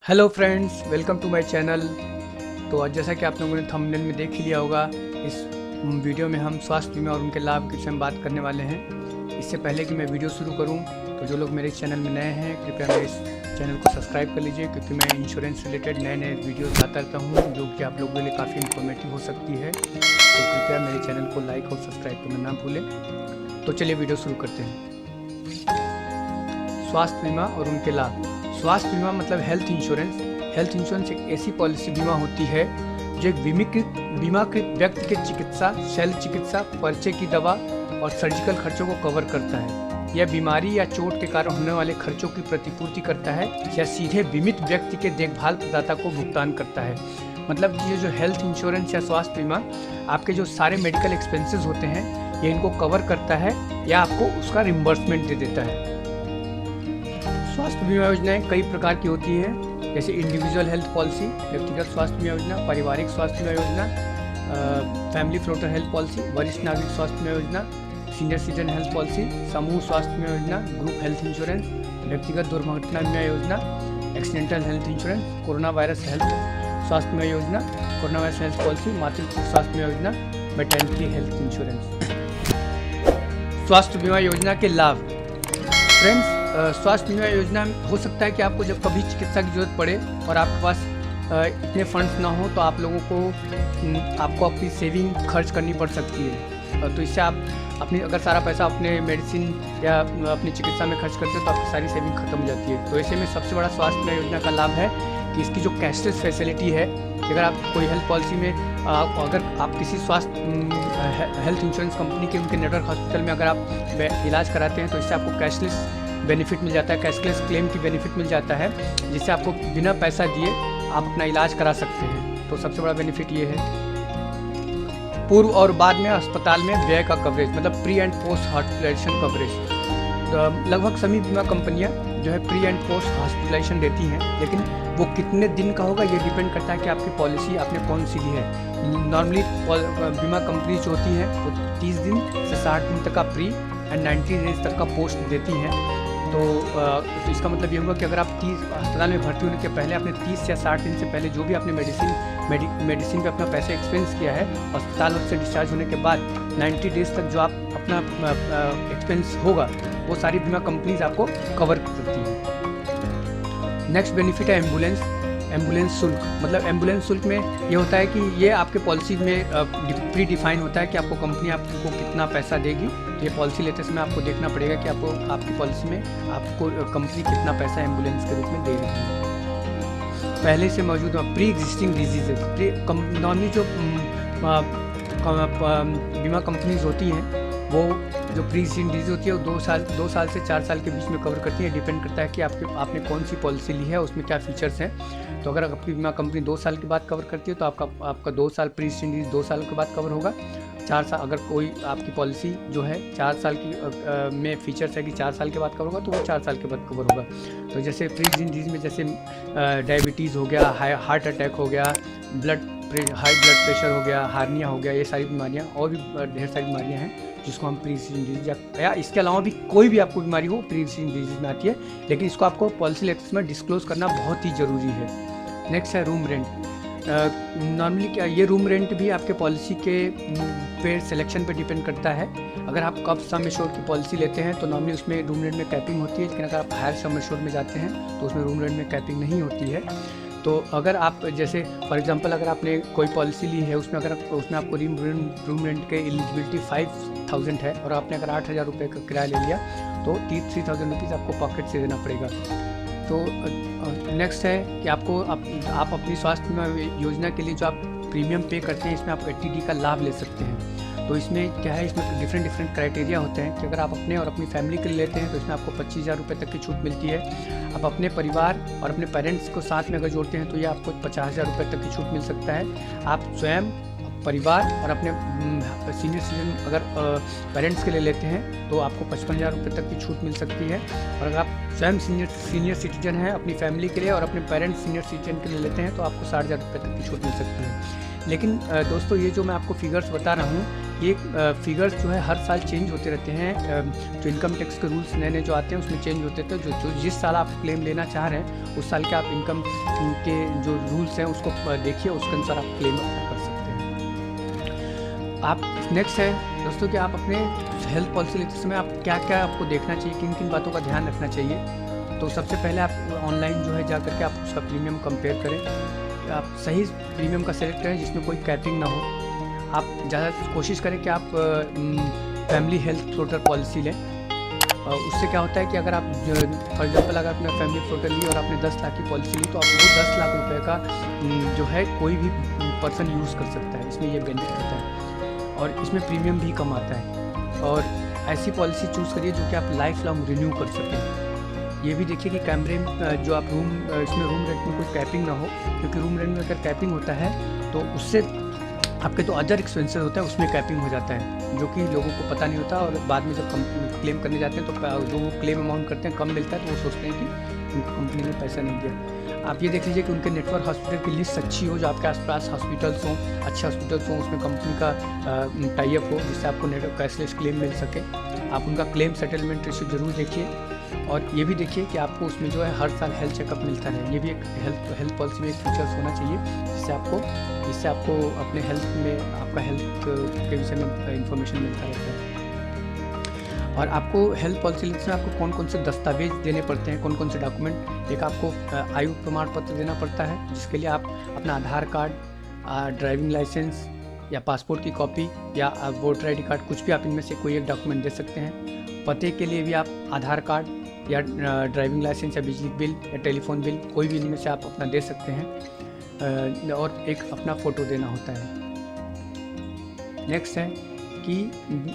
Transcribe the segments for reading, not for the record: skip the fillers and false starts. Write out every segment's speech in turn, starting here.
Hello friends, welcome to my channel. तो आज जैसा कि आप लोगों ने थंबनेल में देख ही लिया होगा, इस वीडियो में हम स्वास्थ्य बीमा और उनके लाभ के विषय में बात करने वाले हैं। इससे पहले कि मैं वीडियो शुरू करूं, तो जो लोग मेरे इस चैनल में नए हैं, कृपया मेरे इस चैनल को सब्सक्राइब कर लीजिए, क्योंकि मैं इंश्योरेंस रिलेटेड नए नए वीडियोज़ लाता रहता हूँ जो कि आप लोगों के लिए काफ़ी इन्फॉर्मेटिव हो सकती है। तो कृपया मेरे चैनल को लाइक और सब्सक्राइब करना ना भूलें। तो चलिए वीडियो शुरू करते हैं। स्वास्थ्य बीमा और उनके लाभ। स्वास्थ्य बीमा मतलब हेल्थ इंश्योरेंस। हेल्थ इंश्योरेंस एक ऐसी पॉलिसी बीमा होती है जो एक बीमाकृत व्यक्ति के चिकित्सा, शल्य चिकित्सा, परिचय की दवा और सर्जिकल खर्चों को कवर करता है। यह बीमारी या चोट के कारण होने वाले खर्चों की प्रतिपूर्ति करता है या सीधे बीमित व्यक्ति के देखभाल प्रदाता को भुगतान करता है। मतलब ये जो हेल्थ इंश्योरेंस या स्वास्थ्य बीमा आपके जो सारे मेडिकल एक्सपेंसेस होते हैं, ये इनको कवर करता है या आपको उसका रिम्बर्समेंट दे देता है। स्वास्थ्य बीमा योजनाएं कई प्रकार की होती हैं, जैसे इंडिविजुअल हेल्थ पॉलिसी, व्यक्तिगत स्वास्थ्य बीमा योजना, पारिवारिक स्वास्थ्य बीमा योजना, फैमिली फ्लोटर हेल्थ पॉलिसी, वरिष्ठ नागरिक स्वास्थ्य बीमा योजना, सीनियर सिटीजन हेल्थ पॉलिसी, समूह स्वास्थ्य बीमा योजना, ग्रुप हेल्थ इंश्योरेंस, व्यक्तिगत दुर्घटना बीमा योजना, accidental health insurance, corona virus health स्वास्थ्य बीमा योजना, कोरोना वायरस हेल्थ पॉलिसी, मातृत्व स्वास्थ्य बीमा योजना, मैटरनिटी हेल्थ इंश्योरेंस। स्वास्थ्य बीमा योजना के लाभ। फ्रेंड्स, स्वास्थ्य बीमा योजना हो सकता है कि आपको जब कभी चिकित्सा की जरूरत पड़े और आपके पास इतने फंड्स ना हो, तो आप लोगों को आपको अपनी सेविंग खर्च करनी पड़ सकती है। तो इससे आप अपनी अगर सारा पैसा अपने मेडिसिन या अपनी चिकित्सा में खर्च करते हो तो आपकी सारी सेविंग खत्म हो जाती है। तो ऐसे में सबसे बड़ा स्वास्थ्य बीमा योजना का लाभ है कि इसकी जो कैशलेस फैसिलिटी है, कि अगर आप कोई हेल्थ पॉलिसी में अगर आप किसी स्वास्थ्य हेल्थ इंश्योरेंस कंपनी के उनके नेटवर्क हॉस्पिटल में अगर आप इलाज कराते हैं, तो इससे आपको कैशलेस बेनिफिट मिल जाता है, कैशलेस क्लेम की बेनिफिट मिल जाता है, जिससे आपको बिना पैसा दिए आप अपना इलाज करा सकते हैं। तो सबसे बड़ा बेनिफिट ये है। पूर्व और बाद में अस्पताल में व्यय का कवरेज, मतलब pre and post hospitalization coverage. लगभग सभी बीमा कंपनियां जो है प्री एंड पोस्ट हॉस्पिटलाइजेशन देती हैं, लेकिन वो कितने दिन का होगा ये डिपेंड करता है कि आपकी पॉलिसी आपने कौन सी ली है। नॉर्मली बीमा कंपनी जो होती हैं वो 30 दिन से 60 दिन तक का प्री एंड 90 डेज तक का पोस्ट देती हैं। तो इसका मतलब ये हुआ कि अगर आप 30 अस्पताल में भर्ती होने के पहले आपने 30 या 60 दिन से पहले जो भी आपने मेडिसिन पे अपना पैसा एक्सपेंस किया है, अस्पताल से डिस्चार्ज होने के बाद 90 डेज तक जो आप अपना एक्सपेंस होगा वो सारी बीमा कंपनीज आपको कवर करती हैं। नेक्स्ट बेनिफिट है एम्बुलेंस शुल्क। मतलब एम्बुलेंस शुल्क में ये होता है कि ये आपके पॉलिसी में प्री डिफाइन होता है कि आपको कंपनी आपको कितना पैसा देगी। ये पॉलिसी लेते समय आपको देखना पड़ेगा कि आपकी पॉलिसी में आपको कंपनी कितना पैसा एम्बुलेंस के रूप में दे रही है। पहले से मौजूद प्री एग्जिस्टिंग डिजीजेज। नॉर्मली जो बीमा कंपनीज होती हैं, वो जो प्री एग्जिस्टिंग डिजीज होती है वो 2 साल से 4 साल के बीच में कवर करती है। डिपेंड करता है कि आपने कौन सी पॉलिसी ली है, उसमें क्या फीचर्स हैं। तो अगर आपकी बीमा कंपनी 2 साल के बाद कवर करती है तो आपका 2 साल प्री एग्जिस्टिंग डिजीज 2 साल के बाद कवर होगा। 4 साल अगर कोई आपकी पॉलिसी जो है 4 साल की में फीचर्स है कि 4 साल के बाद कवर होगा, तो वो 4 साल के बाद कवर होगा। तो जैसे प्री एग्जिस्टिंग डिजीज में जैसे डायबिटीज़ हो गया, हार्ट अटैक हो गया, हाई ब्लड प्रेशर हो गया, हार्निया हो गया, ये सारी बीमारियाँ और भी ढेर सारी बीमारियाँ हैं जिसको हम प्री एग्जिस्टिंग डिजीज या इसके अलावा भी कोई भी आपको बीमारी हो प्री एग्जिस्टिंग डिजीज में आती है, लेकिन इसको आपको पॉलिसी लेते समय डिस्क्लोज करना बहुत ही ज़रूरी है। नेक्स्ट है रूम रेंट। नॉर्मली क्या ये रूम रेंट भी आपके पॉलिसी के पे सिलेक्शन पे डिपेंड करता है। अगर आप कब सम एश्योर्ड की पॉलिसी लेते हैं तो नॉर्मली उसमें रूम रेंट में कैपिंग होती है, लेकिन अगर आप हायर सम एश्योर्ड में जाते हैं तो उसमें रूम रेंट में कैपिंग नहीं होती है। तो अगर आप जैसे फॉर एग्जांपल अगर आपने कोई पॉलिसी ली है, उसमें आपको रूम रेंट के एलिजिबिलिटी 5000 है और आपने अगर 8000 रुपये का किराया ले लिया तो 3000 रुपीज़ आपको पॉकेट से देना पड़ेगा। तो नेक्स्ट है कि आप अपनी स्वास्थ्य बीमा योजना के लिए जो आप प्रीमियम पे करते हैं, इसमें आप 80D का लाभ ले सकते हैं। तो इसमें क्या है, इसमें डिफरेंट क्राइटेरिया होते हैं कि अगर आप अपने और अपनी फैमिली के लिए लेते हैं तो इसमें आपको 25000 रुपये तक की छूट मिलती है। आप अपने परिवार और अपने पेरेंट्स को साथ में अगर जोड़ते हैं तो ये आपको 50000 रुपये तक की छूट मिल सकता है। आप स्वयं, परिवार और अपने सीनियर सिटीजन अगर पेरेंट्स के लिए लेते हैं तो आपको 55,000 रुपये तक की छूट मिल सकती है। और अगर आप स्वयं सीनियर सिटीजन हैं अपनी फैमिली के लिए और अपने पेरेंट्स सीनियर सिटीजन के लिए लेते हैं तो आपको 60,000 रुपये तक की छूट मिल सकती है। लेकिन दोस्तों, ये जो मैं आपको फिगर्स बता रहा हूँ, ये फिगर्स जो है हर साल चेंज होते रहते हैं। जो इनकम टैक्स के रूल्स नए जो आते हैं उसमें चेंज होते थे। जो जिस साल आप क्लेम लेना चाह रहे हैं उस साल के आप इनकम के जो रूल्स हैं उसको देखिए, उसके अनुसार आप क्लेम कर सकते हैं। आप नेक्स्ट है दोस्तों कि आप अपने हेल्थ पॉलिसी लेते समय आप क्या क्या आपको देखना चाहिए, किन किन बातों का ध्यान रखना चाहिए। तो सबसे पहले आप ऑनलाइन जो है जा करके आप उसका प्रीमियम कंपेयर करें। आप सही प्रीमियम का सेलेक्ट करें जिसमें कोई कैपिंग ना हो। आप ज़्यादा कोशिश करें कि आप फैमिली हेल्थ फ्लोटर पॉलिसी लें। उससे क्या होता है कि अगर आप फॉर एग्जाम्पल अगर आपने फैमिली फ्लोटर ली और आपने 10 लाख की पॉलिसी ली तो आप वो 10 लाख रुपए का जो है कोई भी पर्सन यूज़ कर सकता है। इसमें ये बेनिफिट होता है और इसमें प्रीमियम भी कम आता है। और ऐसी पॉलिसी चूज़ करिए जो कि आप लाइफ लॉन्ग रिन्यू कर सकें। ये भी देखिए कि कैमरे जो आप इसमें रूम रेंट में कोई कैपिंग ना हो, क्योंकि रूम रेंट में अगर कैपिंग होता है तो उससे आपके तो अदर एक्सपेंसेस होता है उसमें कैपिंग हो जाता है, जो कि लोगों को पता नहीं होता। और बाद में जब क्लेम करने जाते हैं तो जो वो क्लेम अमाउंट करते हैं कम मिलता है तो वो सोचते हैं कि कंपनी ने पैसा नहीं दिया। आप ये देख लीजिए कि उनके नेटवर्क हॉस्पिटल की लिस्ट अच्छी हो, जो आपके आसपास हॉस्पिटल्स हों, अच्छे हॉस्पिटल्स हों, उसमें कंपनी का टाई अप हो जिससे आपको नेटवर्क कैशलेस क्लेम मिल सके। आप उनका क्लेम सेटलमेंट रेशियो जरूर देखिए। और ये भी देखिए कि आपको उसमें जो है हर साल हेल्थ चेकअप मिलता है। ये भी एक हेल्थ पॉलिसी में एक फीचर्स होना चाहिए जिससे आपको अपने हेल्थ में आपका हेल्थ के विषय में इंफॉर्मेशन मिलता रहता है। और आपको हेल्थ पॉलिसी लेने में आपको कौन कौन से दस्तावेज देने पड़ते हैं, कौन कौन से डॉक्यूमेंट। एक आपको आयु प्रमाण पत्र देना पड़ता है जिसके लिए आप अपना आधार कार्ड, ड्राइविंग लाइसेंस या पासपोर्ट की कॉपी या वोटर ID कार्ड, कुछ भी आप इनमें से कोई एक डॉक्यूमेंट दे सकते हैं। पते के लिए भी आप आधार कार्ड या ड्राइविंग लाइसेंस या बिजली बिल या टेलीफोन बिल, कोई भी इनमें से आप अपना दे सकते हैं। और एक अपना फ़ोटो देना होता है। नेक्स्ट है कि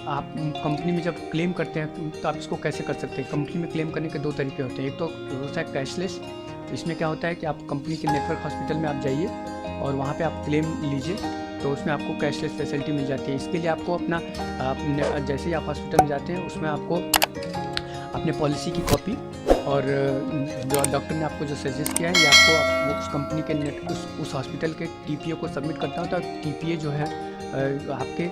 आप कंपनी में जब क्लेम करते हैं तो आप इसको कैसे कर सकते हैं। कंपनी में क्लेम करने के 2 तरीके होते हैं। एक तो होता है कैशलेस। इसमें क्या होता है कि आप कंपनी के नेटवर्क हॉस्पिटल में आप जाइए और वहाँ पे आप क्लेम लीजिए तो उसमें आपको कैशलेस फैसिलिटी मिल जाती है। इसके लिए आपको अपना जैसे ही आप हॉस्पिटल में जाते हैं उसमें आपको अपने पॉलिसी की कॉपी और जो डॉक्टर ने आपको जो सजेस्ट किया है ये आपको उस कंपनी के उस हॉस्पिटल के TPA को सबमिट करता होता है। TPA जो है आपके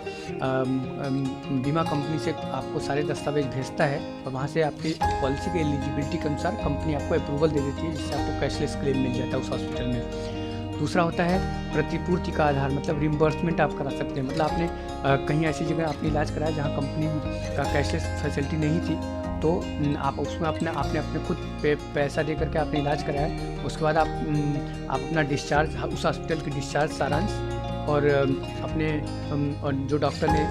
बीमा कंपनी से आपको सारे दस्तावेज भेजता है और वहाँ से आपकी पॉलिसी के एलिजिबिलिटी के अनुसार कंपनी आपको अप्रूवल दे देती है जिससे आपको कैशलेस क्लेम मिल जाता है उस हॉस्पिटल में। दूसरा होता है प्रतिपूर्ति का आधार, मतलब रिम्बर्समेंट आप करा सकते हैं। मतलब आपने कहीं ऐसी जगह आपने इलाज कराया जहाँ कंपनी का कैशलेस फैसिलिटी नहीं थी तो आप उसमें आपने खुद पैसा दे करके आपने इलाज कराया। उसके बाद आप अपना डिस्चार्ज, उस हॉस्पिटल की डिस्चार्ज सारांश और अपने और जो डॉक्टर ने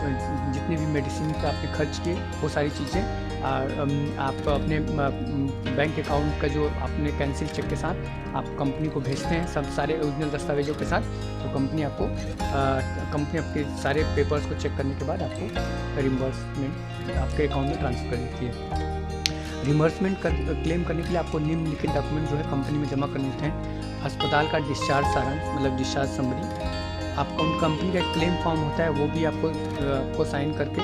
जितनी भी मेडिसिन पे आपने खर्च किए वो सारी चीज़ें आप अपने बैंक अकाउंट का जो आपने कैंसिल चेक के साथ आप कंपनी को भेजते हैं, सब सारे ओरिजिनल दस्तावेजों के साथ। तो कंपनी आपके सारे पेपर्स को चेक करने के बाद आपको रिम्बर्समेंट आपके अकाउंट में ट्रांसफ़र कर देती है। रिम्बर्समेंट क्लेम करने के लिए आपको निम्नलिखित डॉक्यूमेंट जो है कंपनी में जमा करने होते हैं। अस्पताल का डिस्चार्ज सारांश, मतलब डिस्चार्ज समरी। आपका उन कंपनी का एक क्लेम फॉर्म होता है वो भी आपको साइन करके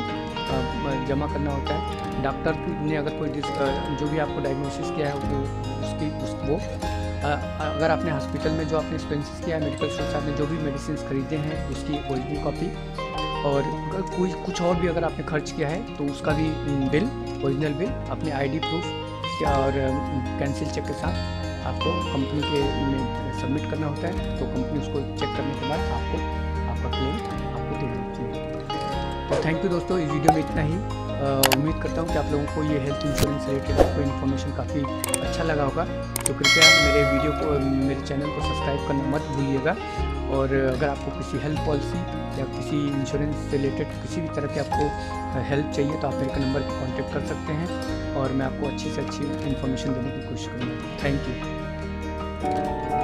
जमा करना होता है। डॉक्टर ने अगर कोई जो भी आपको डायग्नोसिस किया है वो अगर आपने हॉस्पिटल में जो आपने एक्सपेंसेस किया है, मेडिकल स्टोर से आपने जो भी मेडिसिन खरीदे हैं उसकी ओरिजिनल कॉपी और कोई कुछ और भी अगर आपने खर्च किया है तो उसका भी बिल, ओरिजिनल बिल, अपने ID प्रूफ और कैंसिल चेक के साथ आपको कंपनी के में सबमिट करना होता है। तो कंपनी उसको चेक करने के बाद आपका क्लेम आपको दे देती है। तो थैंक यू दोस्तों, इस वीडियो में इतना ही। उम्मीद करता हूँ कि आप लोगों को ये हेल्थ इंश्योरेंस रिलेटेड आपको इन्फॉर्मेशन काफ़ी अच्छा लगा होगा। तो कृपया मेरे चैनल को सब्सक्राइब करना मत भूलिएगा। और अगर आपको किसी हेल्थ पॉलिसी या किसी इंश्योरेंस से रिलेटेड किसी भी तरह की आपको हेल्प चाहिए तो आप मेरे नंबर पर कॉन्टैक्ट कर सकते हैं और मैं आपको अच्छी से अच्छी इन्फॉर्मेशन देने की कोशिश करूँगा। Thank you.